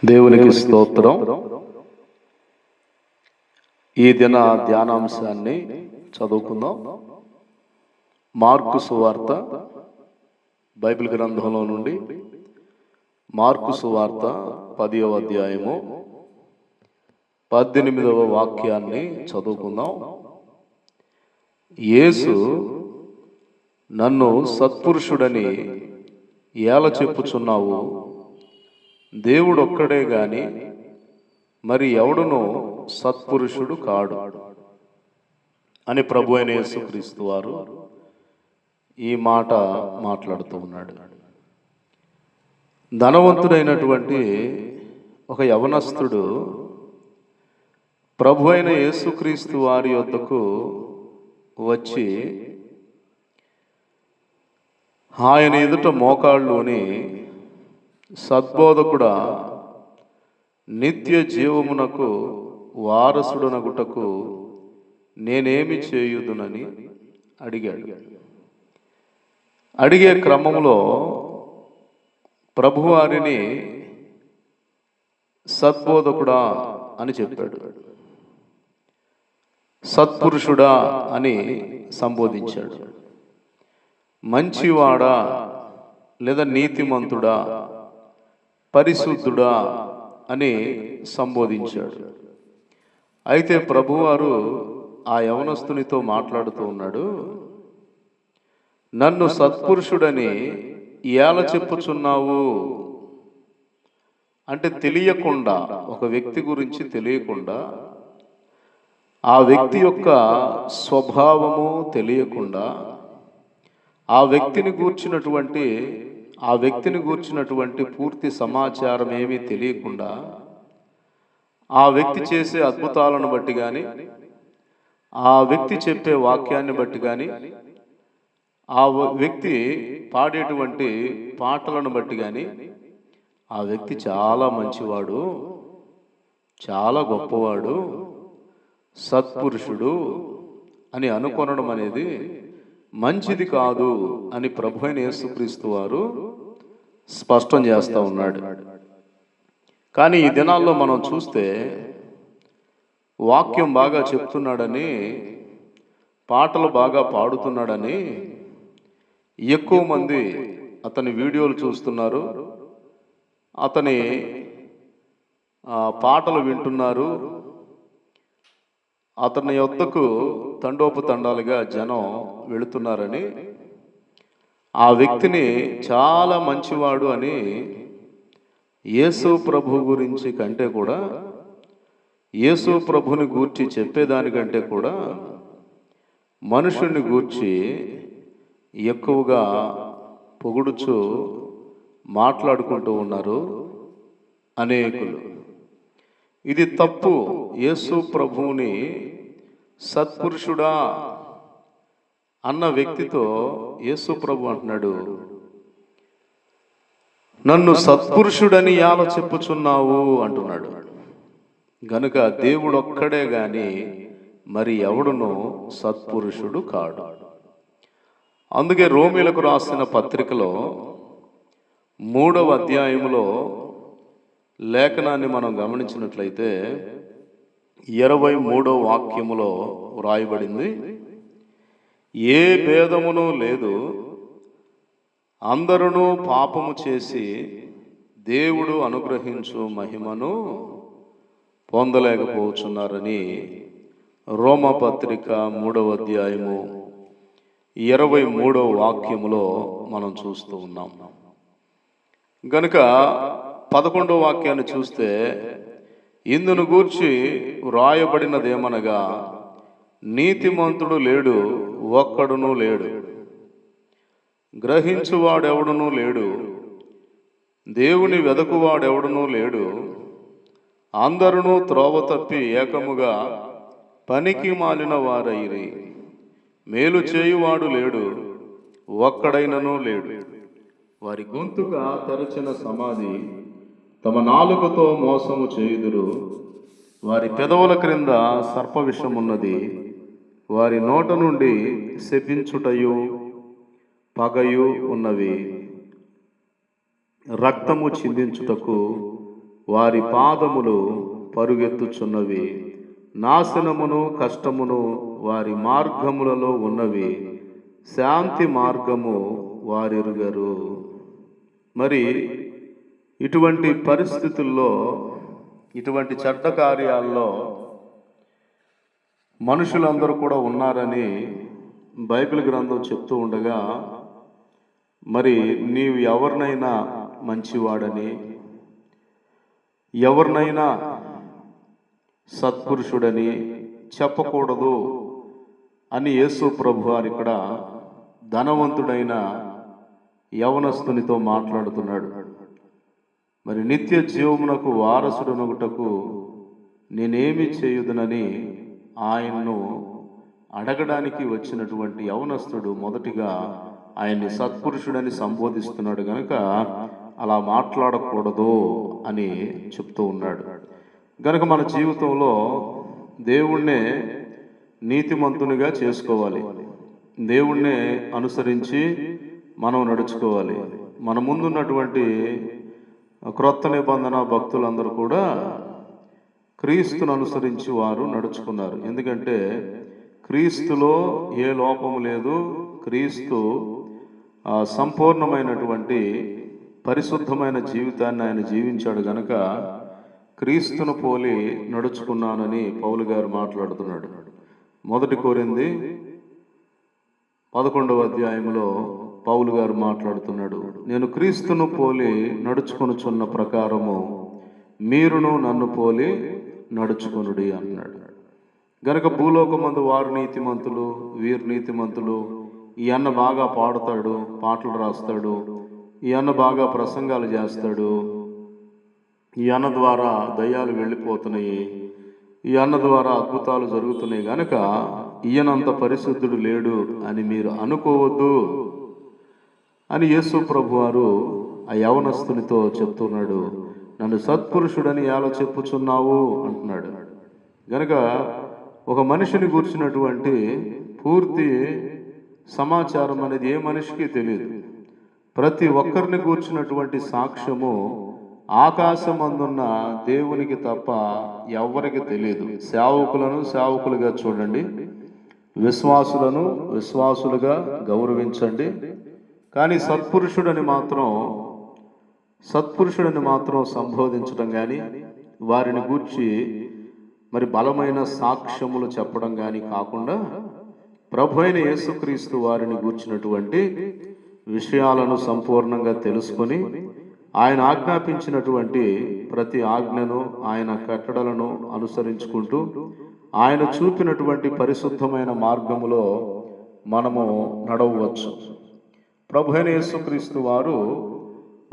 దేవునికి స్తోత్రం. ఈ దిన ధ్యానాంశాన్ని చదువుకుందాం. మార్కు సువార్త బైబిల్ గ్రంథంలో నుండి మార్కు సువార్త 10వ అధ్యాయము 18వ వాక్యాన్ని చదువుకుందాం. యేసు, నన్ను సత్పురుషుడని ఏల చెప్పుచున్నావు? దేవుడు ఒక్కడే గాని మరి ఎవడునో సత్పురుషుడు కాడు అని ప్రభు అయిన యేసుక్రీస్తు వారు ఈ మాట మాట్లాడుతూ ఉన్నాడు. ధనవంతుడైనటువంటి ఒక యవనస్తుడు ప్రభు అయిన యేసుక్రీస్తు వారి యొద్దకు వచ్చి ఆయన ఎదుట మోకాళ్ళుని, సద్బోధకుడా, నిత్య జీవమునకు వారసుడనగుటకు నేనేమి చేయుదునని అడిగాడు. అడిగే క్రమంలో ప్రభువారిని సద్బోధకుడా అని చెప్పాడు, సత్పురుషుడా అని సంబోధించాడు, మంచివాడా లేదా నీతిమంతుడా, పరిశుద్ధుడా అని సంబోధించాడు. అయితే ప్రభువారు ఆ యవనస్తునితో మాట్లాడుతూ ఉన్నాడు, నన్ను సత్పురుషుడని ఏల చెప్పుచున్నావు అంటే తెలియకుండా, ఒక వ్యక్తి గురించి తెలియకుండా, ఆ వ్యక్తి యొక్క స్వభావము తెలియకుండా, ఆ వ్యక్తిని గూర్చినటువంటి పూర్తి సమాచారం ఏమీ తెలియకుండా, ఆ వ్యక్తి చేసే అద్భుతాలను బట్టి కానీ, ఆ వ్యక్తి చెప్పే వాక్యాన్ని బట్టి కానీ, ఆ వ్యక్తి పాడేటువంటి పాటలను బట్టి కానీ, ఆ వ్యక్తి చాలా మంచివాడు, చాలా గొప్పవాడు, సత్పురుషుడు అని అనుకొనడం అనేది మంచిది కాదు అని ప్రభు అయిన యేసుక్రీస్తు వారు స్పష్టం చేస్తూ ఉన్నాడు. కానీ ఈ దినాల్లో మనం చూస్తే వాక్యం బాగా చెప్తున్నాడని, పాటలు బాగా పాడుతున్నాడని ఎక్కువ మంది అతని వీడియోలు చూస్తున్నారు, అతని పాటలు వింటున్నారు. అతని యొద్దకు తండోపతండాలుగా జనం వెళుతున్నారని, ఆ వ్యక్తిని చాలా మంచివాడు అని యేసు ప్రభు గురించి కంటే కూడా, యేసు ప్రభుని గూర్చి చెప్పేదానికంటే కూడా మనుషుని గూర్చి ఎక్కువగా పొగుడుచు మాట్లాడుకుంటూ ఉన్నారు అనేకులు. ఇది తప్పు. యేసు ప్రభువుని సత్పురుషుడా అన్న వ్యక్తితో యేసు ప్రభు అంటున్నాడు, నన్ను సత్పురుషుడని ఏల చెప్పుచున్నావు అంటున్నాడు. గనుక దేవుడు ఒక్కడే గాని మరి ఎవడునో సత్పురుషుడు కాడు. అందుకే రోమీలకు రాసిన పత్రికలో 3వ అధ్యాయంలో లేఖనాన్ని మనం గమనించినట్లయితే 23వ వాక్యములో వ్రాయబడింది, ఏ భేదమును లేదు, అందరూ పాపము చేసి దేవుడు అనుగ్రహించు మహిమను పొందలేకపోతున్నారని రోమపత్రిక 3వ అధ్యాయము 23వ వాక్యములో మనం చూస్తూ ఉన్నాం. గనుక 11వ వాక్యాన్ని చూస్తే, ఇందును గూర్చి వ్రాయబడినదేమనగా, నీతిమంతుడు లేడు, ఒక్కడునూ లేడు, గ్రహించువాడెవడునూ లేడు, దేవుని వెదకువాడెవడునూ లేడు, అందరూ త్రోవ తప్పి ఏకముగా పనికి మాలిన వారైరి, మేలు చేయువాడు లేడు, ఒక్కడైనను లేడు, వారి గొంతుగా తెరచిన సమాధి, తమ నాలుకతో మోసము చేయుదురు, వారి పెదవుల క్రింద సర్ప విషమున్నది, వారి నోట నుండి శపించుటయు పగయు ఉన్నవి, రక్తము చిందించుటకు వారి పాదములు పరుగెత్తుచున్నవి. నాశనమును కష్టమును వారి మార్గములలో ఉన్నవి, శాంతి మార్గము వారెరుగరు. మరి ఇటువంటి పరిస్థితుల్లో, ఇటువంటి చెడ్డ కార్యాల్లో మనుషులందరూ కూడా ఉన్నారని బైబిల్ గ్రంథం చెప్తూ ఉండగా, మరి నీవు ఎవరినైనా మంచివాడని, ఎవరినైనా సత్పురుషుడని చెప్పకూడదు అని యేసు ప్రభు వారు ఇక్కడ ధనవంతుడైన యవనస్తునితో మాట్లాడుతున్నాడు. మరి నిత్య జీవమునకు వారసుడనగుటకు నేనేమి చేయుదునని ఆయన్ను అడగడానికి వచ్చినటువంటి యవనస్తుడు మొదటిగా ఆయన్ని సత్పురుషుడని సంబోధిస్తున్నాడు గనుక అలా మాట్లాడకూడదు అని చెప్తూ ఉన్నాడు. గనుక మన జీవితంలో దేవుణ్ణే నీతిమంతునిగా చేసుకోవాలి, దేవుణ్ణే అనుసరించి మనం నడుచుకోవాలి. మన ముందున్నటువంటి క్రొత్త నిబంధన భక్తులందరూ కూడా క్రీస్తును అనుసరించి వారు నడుచుకున్నారు. ఎందుకంటే క్రీస్తులో ఏ లోపము లేదు, క్రీస్తు సంపూర్ణమైనటువంటి పరిశుద్ధమైన జీవితాన్ని ఆయన జీవించాడు గనక క్రీస్తును పోలి నడుచుకున్నానని పౌలు గారు మాట్లాడుతున్నాడు. 1 కొరింథీ 11వ అధ్యాయంలో పౌలు గారు మాట్లాడుతున్నాడు, నేను క్రీస్తును పోలి నడుచుకొనుచున్న ప్రకారము మీరును నన్ను పోలి నడుచుకొనుడి అన్నాడు. గనక భూలోకమందు వారు నీతిమంతులు, వీరు నీతిమంతులు, ఈ అన్న బాగా పాడతాడు, పాటలు రాస్తాడు, ఈ అన్న బాగా ప్రసంగాలు చేస్తాడు, ఈ అన్న ద్వారా దయ్యాలు వెళ్ళిపోతున్నాయి, ఈ అన్న ద్వారా అద్భుతాలు జరుగుతున్నాయి, గనక ఈయనంత పరిశుద్ధుడు లేడు అని మీరు అనుకోవద్దు అని యేసు ప్రభు వారు ఆ యవనస్తునితో చెప్తున్నాడు. నన్ను సత్పురుషుడని ఎలా చెప్పుచున్నావు అంటున్నాడు. గనక ఒక మనిషిని గూర్చినటువంటి పూర్తి సమాచారం అనేది ఏ మనిషికి తెలియదు. ప్రతి ఒక్కరిని గూర్చినటువంటి సాక్ష్యము ఆకాశమందున్న దేవునికి తప్ప ఎవరికి తెలియదు. సేవకులను సేవకులుగా చూడండి, విశ్వాసులను విశ్వాసులుగా గౌరవించండి, కానీ సత్పురుషుడని మాత్రం సంబోధించడం కానీ, వారిని గూర్చి మరి బలమైన సాక్ష్యములు చెప్పడం కానీ కాకుండా, ప్రభు అయిన యేసుక్రీస్తు వారిని గూర్చినటువంటి విషయాలను సంపూర్ణంగా తెలుసుకొని ఆయన ఆజ్ఞాపించినటువంటి ప్రతి ఆజ్ఞను, ఆయన కట్టడలను అనుసరించుకుంటూ ఆయన చూపినటువంటి పరిశుద్ధమైన మార్గములో మనము నడవచ్చు. ప్రభు అయిన యేసుక్రీస్తు వారు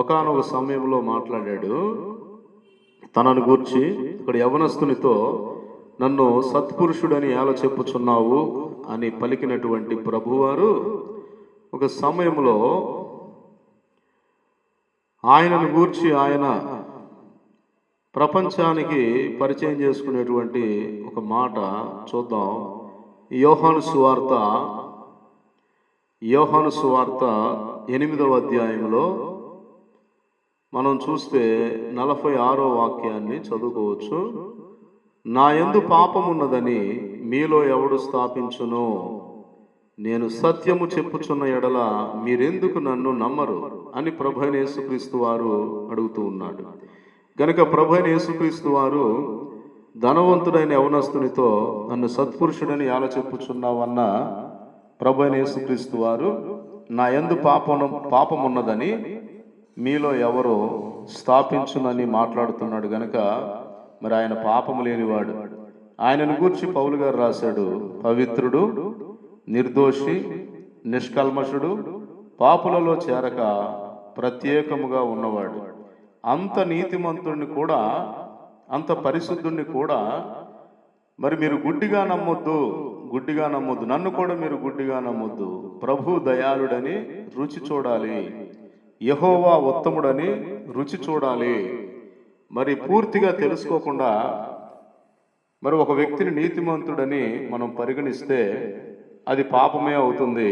ఒకానొక సమయంలో మాట్లాడాడు తనను గూర్చి. ఇక్కడ యవనస్తునితో నన్ను సత్పురుషుడని ఎలా చెప్పుచున్నావు అని పలికినటువంటి ప్రభువారు ఒక సమయంలో ఆయనను గూర్చి ఆయన ప్రపంచానికి పరిచయం చేసుకునేటువంటి ఒక మాట చూద్దాం. యోహాను సువార్త 8వ అధ్యాయంలో మనం చూస్తే 46వ వాక్యాన్ని చదువుకోవచ్చు. నా యందు పాపమున్నదని మీలో ఎవడు స్థాపించును? నేను సత్యము చెప్పుచున్న ఎడల మీరెందుకు నన్ను నమ్మరు అని ప్రభువైన యేసుక్రీస్తు వారు అడుగుతూ ఉన్నాడు. గనుక ప్రభువైన యేసుక్రీస్తు వారు ధనవంతుడైన యవనస్తునితో నన్ను సత్పురుషుడని ఎలా చెప్పుచున్నావన్న ప్రభువైన యేసుక్రీస్తు వారు నా యందు పాపమున్నదని మీలో ఎవరు స్థాపించునని మాట్లాడుతున్నాడు. గనుక మరి ఆయన పాపము లేనివాడు. ఆయనను గూర్చి పౌలు గారు రాశాడు, పవిత్రుడు, నిర్దోషి, నిష్కల్మషుడు, పాపులలో చేరక ప్రత్యేకముగా ఉన్నవాడు. అంత నీతిమంతుడిని కూడా, అంత పరిశుద్ధుడిని కూడా మరి మీరు గుడ్డిగా నమ్మొద్దు. నన్ను కూడా మీరు గుడ్డిగా నమ్మొద్దు. ప్రభు దయాళుడని రుచి చూడాలి, యెహోవా ఉత్తముడని రుచి చూడాలి. మరి పూర్తిగా తెలుసుకోకుండా మరి ఒక వ్యక్తిని నీతిమంతుడని మనం పరిగణిస్తే అది పాపమే అవుతుంది,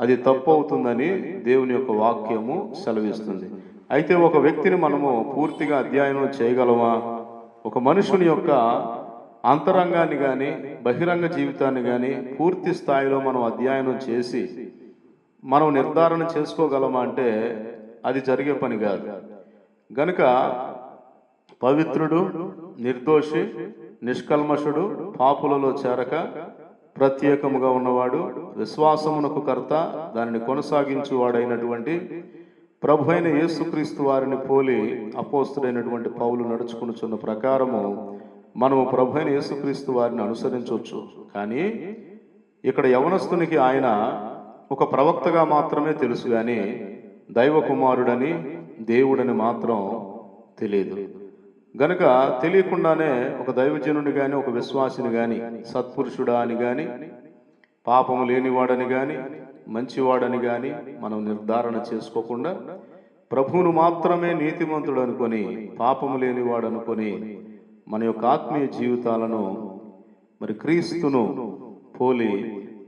అది తప్పు అవుతుందని దేవుని యొక్క వాక్యము సెలవిస్తుంది. అయితే ఒక వ్యక్తిని మనము పూర్తిగా అధ్యయనం చేయగలమా? ఒక మనుషుని యొక్క అంతరంగాన్ని కానీ బహిరంగ జీవితాన్ని కానీ పూర్తి స్థాయిలో మనం అధ్యయనం చేసి మనం నిర్ధారణ చేసుకోగలమా అంటే అది జరిగే పని కాదు. గనుక పవిత్రుడు, నిర్దోషి, నిష్కల్మషుడు, పాపులలో చేరక ప్రత్యేకముగా ఉన్నవాడు, విశ్వాసమునకు కర్త, దానిని కొనసాగించువాడైనటువంటి ప్రభు అయిన యేసుక్రీస్తు వారిని పోలి అపోస్తుడైనటువంటి పౌలు నడుచుకునిచున్న ప్రకారము మనము ప్రభు అయిన యేసుక్రీస్తు వారిని అనుసరించవచ్చు. కానీ ఇక్కడ యవనస్తునికి ఆయన ఒక ప్రవక్తగా మాత్రమే తెలుసు, కానీ దైవ కుమారుడని దేవుడని మాత్రం తెలియదు. గనుక తెలియకుండానే ఒక దైవజనుని కానీ ఒక విశ్వాసిని కానీ సత్పురుషుడా అని కానీ పాపము లేనివాడని కానీ మంచివాడని కానీ మనం నిర్ధారణ చేసుకోకుండా ప్రభువును మాత్రమే నీతిమంతుడు అనుకొని పాపము లేనివాడు అనుకొని మన యొక్క ఆత్మీయ జీవితాలను మరి క్రీస్తును పోలి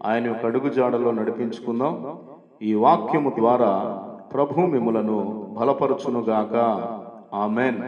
ఆయన యొక్క అడుగుజాడలో నడిపించుకుందాం. ఈ వాక్యము ద్వారా ప్రభు మిమ్ములను బలపరచునుగాక. ఆమెన్.